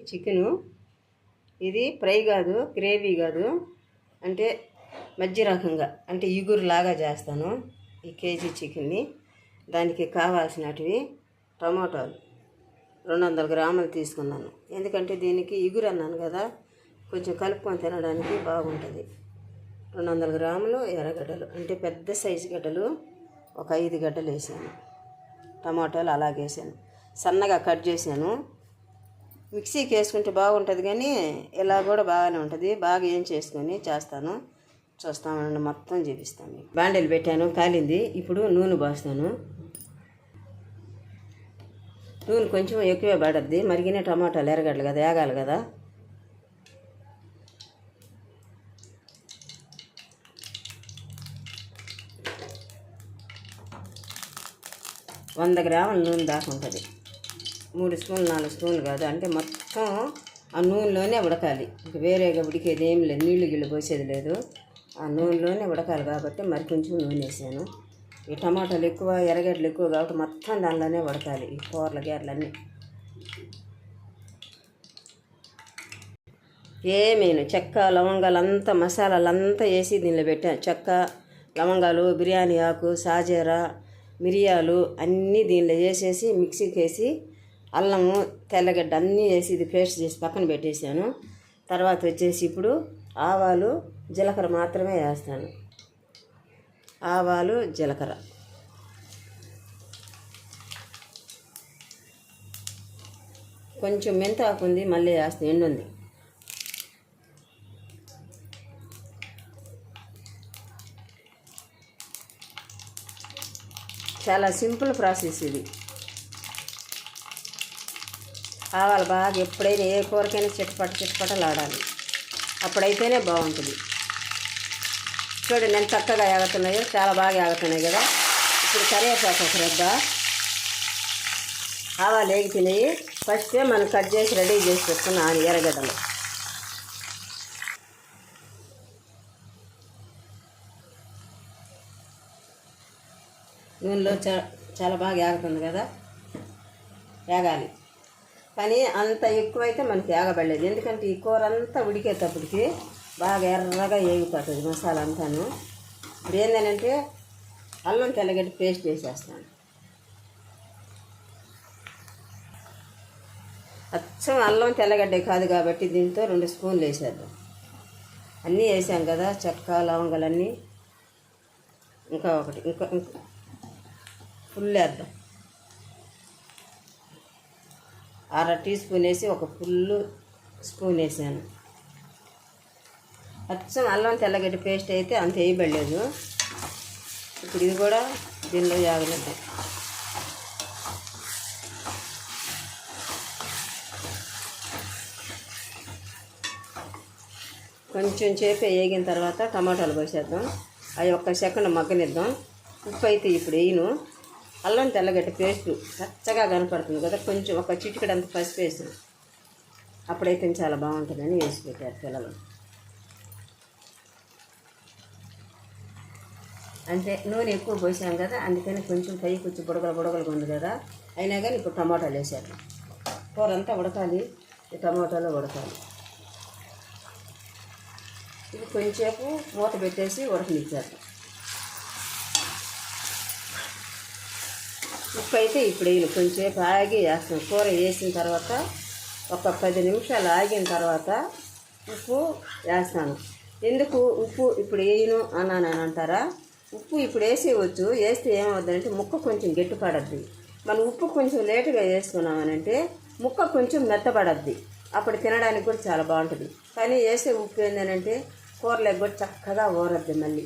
Chicken ఇది fry కాదు, gravy కాదు, అంటే మధ్య రకంగా, అంటే ఇగురులాగా చేస్తాను ఈ కేజీ చికెన్ని. దానికి కావాల్సినటివి టమాటాలు 200 గ్రాములు తీసుకున్నాను. ఎందుకంటే దీనికి ఇగురు అన్నాను కదా, కొంచెం కలుపుకొని తినడానికి బాగుంటుంది. 200 గ్రాములు ఎర్రగడ్డలు, అంటే పెద్ద సైజు గడ్డలు ఒక 5 గడ్డలు వేసాను. టమాటాలు అలాగే వేసాను, సన్నగా కట్ చేశాను. మిక్సీకి వేసుకుంటే బాగుంటుంది, కానీ ఇలా కూడా బాగానే ఉంటుంది. బాగా ఏం చేసుకొని చేస్తాను, చూస్తామండి, మొత్తం చూపిస్తాను. బాండీలు పెట్టాను, కాలింది. ఇప్పుడు నూనె పోస్తాను. నూనె కొంచెం ఎక్కువే పడద్ది, మరిగిన టమాటాలు ఎర్రగడ్డలు కదా, వేగాలి కదా. వంద గ్రాముల నూనె దాకా ఉంటుంది. 3 స్పూన్లు 4 స్పూన్లు కాదు, అంటే మొత్తం ఆ నూనెలోనే ఉడకాలి. ఇంక వేరేగా ఉడికేది ఏం లేదు, నీళ్ళు గిళ్ళు పోసేది లేదు, ఆ నూనెలోనే ఉడకాలి. కాబట్టి మరి కొంచెం నూనె వేసాను. ఈ టమాటాలు ఎక్కువ, ఎర్రగడ్డలు ఎక్కువ కాబట్టి మొత్తం దానిలోనే ఉడకాలి ఈ కూరల గేర్లన్నీ. ఏమేను చెక్క లవంగాలు అంతా, మసాలాలంతా వేసి దీనిలో పెట్టాను. చెక్క లవంగాలు, బిర్యానీ ఆకు, సాజీరా, మిరియాలు అన్నీ దీనిలో వేసేసి మిక్సీకి వేసి, అల్లము, తెల్లగడ్డ అన్నీ వేసి ఇది పేస్ట్ చేసి పక్కన పెట్టేశాను. తర్వాత వచ్చేసి ఇప్పుడు ఆవాలు, జీలకర్ర మాత్రమే వేస్తాను. ఆవాలు, జీలకర్ర, కొంచెం మెంతాకు ఉంది, మళ్ళీ వేస్తాను, ఎండుంది. చాలా సింపుల్ ప్రాసెస్ ఇది. ఆవాలు బాగా ఎప్పుడైనా ఏ కూరకైనా చిటపటలు ఆడాలి, అప్పుడైతేనే బాగుంటుంది. చూడండి నేను చక్కగా ఎగుతున్నాయో, చాలా బాగా ఎగుతున్నాయి కదా. ఇప్పుడు కరివేపాకు ఒక రెబ్బ. ఆవాలు వేగుతున్నాయి. ఫస్టే మనం కట్ చేసి రెడీ చేసి పెట్టుకున్న ఎర్రగడ్డలు. నూనెలో చాలా బాగా ఏగుతుంది కదా, ఏగాలి. కానీ అంత ఎక్కువైతే మనకి ఏగబడలేదు, ఎందుకంటే ఈ కూర అంతా ఉడికేటప్పటికి బాగా ఎర్రగా ఏగిపోతుంది మసాలా అంతాను. ఇప్పుడు ఏంటంటే అల్లం తెల్లగడ్డ పేస్ట్ వేసేస్తాను. అచ్చం అల్లం తెల్లగడ్డ కాదు కాబట్టి దీంతో 2 స్పూన్లు వేసేద్దాం. అన్నీ వేసాం కదా, చెక్క లవంగాలన్నీ. ఇంకా ఫుల్ వేద్దాం. 1/2 టీ స్పూన్ వేసి ఒక ఫుల్ స్పూన్ వేసాను. అచ్చం అల్లం తెల్లగడ్డ పేస్ట్ అయితే అంత వేయబడలేదు. ఇప్పుడు ఇది కూడా దీనిలో యాగనిద్దాం. కొంచెం చేపే వేగిన తర్వాత టమాటాలు పోసేద్దాం. అవి 1 సెకండ్ మగ్గనిద్దాం. ఉప్పు అయితే ఇప్పుడు వేయను. అల్లం తెల్లగడ్డ పేస్ట్ పచ్చగా కనపడుతుంది కదా, కొంచెం ఒక చిటికెడంత పసుపు వేసి, అప్పుడైతే చాలా బాగుంటుందని వేసి పెట్టారు పిల్లలు. అంటే నూనె ఎక్కువ పోసాం కదా, అందుకని కొంచెం పై కొంచెం బుడగలు ఉంది కదా. అయినా కానీ ఇప్పుడు టమాటాలు వేసారు. కూర అంతా ఉడకాలి, ఈ టమాటాలు ఉడకాలి. ఇది కొంచెంసేపు మూత పెట్టేసి ఉడకనిచ్చారు. ఉప్పు అయితే ఇప్పుడు వేయను, కొంచెంసేపు ఆగి వేస్తాను. కూర వేసిన తర్వాత ఒక 10 నిమిషాలు ఆగిన తర్వాత ఉప్పు వేస్తాను. ఎందుకు ఉప్పు ఇప్పుడు వేయను అని అంటారా? ఉప్పు ఇప్పుడు వేసేయవచ్చు. వేస్తే ఏమవుతుందంటే ముక్క కొంచెం గట్టిపడద్ది. మనం ఉప్పు కొంచెం లేటుగా వేసుకున్నామనంటే ముక్క కొంచెం మెత్తపడద్ది, అప్పుడు తినడానికి కూడా చాలా బాగుంటుంది. కానీ వేసే ఉప్పు ఏంటంటే కూరలకు కూడా చక్కగా ఊరద్ది మళ్ళీ.